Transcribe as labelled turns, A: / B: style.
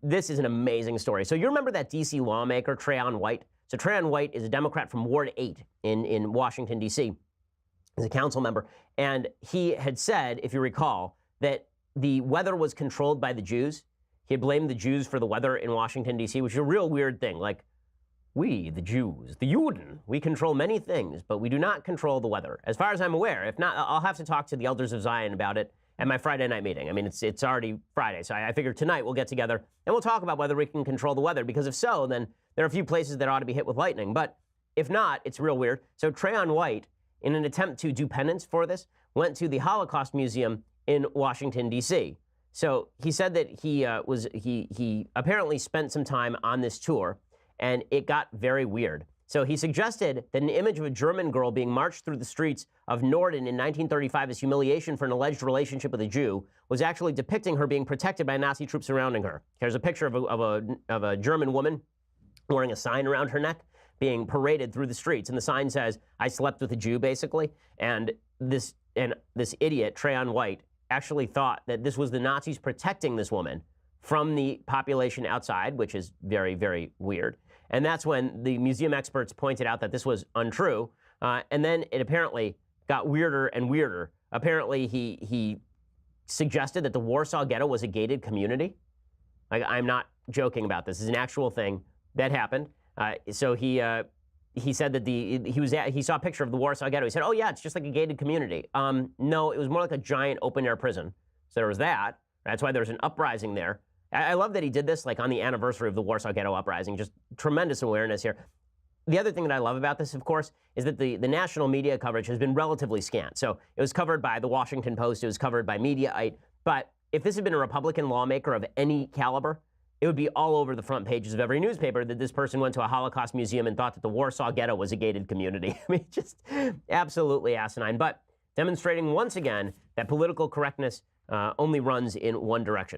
A: this is an amazing story. So you remember that D.C. lawmaker, Trayon White? So Trayon White is a Democrat from Ward 8 in Washington, D.C. He's a council member. And he had said, if you recall, that the weather was controlled by the Jews. He had blamed the Jews for the weather in Washington, D.C., which is a real weird thing. Like, we, the Jews, the Juden, we control many things, but we do not control the weather. As far as I'm aware. If not, I'll have to talk to the elders of Zion about it at my Friday night meeting. I mean, it's already Friday, so I figured tonight we'll get together and we'll talk about whether we can control the weather, because if so, then there are a few places that ought to be hit with lightning. But if not, it's real weird. So Trayon White, in an attempt to do penance for this, went to the Holocaust Museum in Washington, D.C. So he said that he apparently spent some time on this tour, and it got very weird. So he suggested that an image of a German girl being marched through the streets of Norden in 1935 as humiliation for an alleged relationship with a Jew was actually depicting her being protected by Nazi troops surrounding her. There's a picture of a German woman wearing a sign around her neck, being paraded through the streets, and the sign says, "I slept with a Jew," basically. And this idiot, Trayon White, actually thought that this was the Nazis protecting this woman from the population outside, which is very, very weird. And that's when the museum experts pointed out that this was untrue. And then it apparently got weirder and weirder. Apparently, he suggested that the Warsaw Ghetto was a gated community. Like, I'm not joking about this. This is an actual thing that happened. So he said that he saw a picture of the Warsaw Ghetto. He said, "Oh yeah, it's just like a gated community." No, it was more like a giant open air prison. So there was that. That's why there's an uprising there. I love that he did this like on the anniversary of the Warsaw Ghetto uprising. Just tremendous awareness here. The other thing that I love about this, of course, is that the national media coverage has been relatively scant. So it was covered by the Washington Post. It was covered by Mediaite. But if this had been a Republican lawmaker of any caliber, it would be all over the front pages of every newspaper that this person went to a Holocaust museum and thought that the Warsaw Ghetto was a gated community. I mean, just absolutely asinine. But demonstrating once again that political correctness only runs in one direction.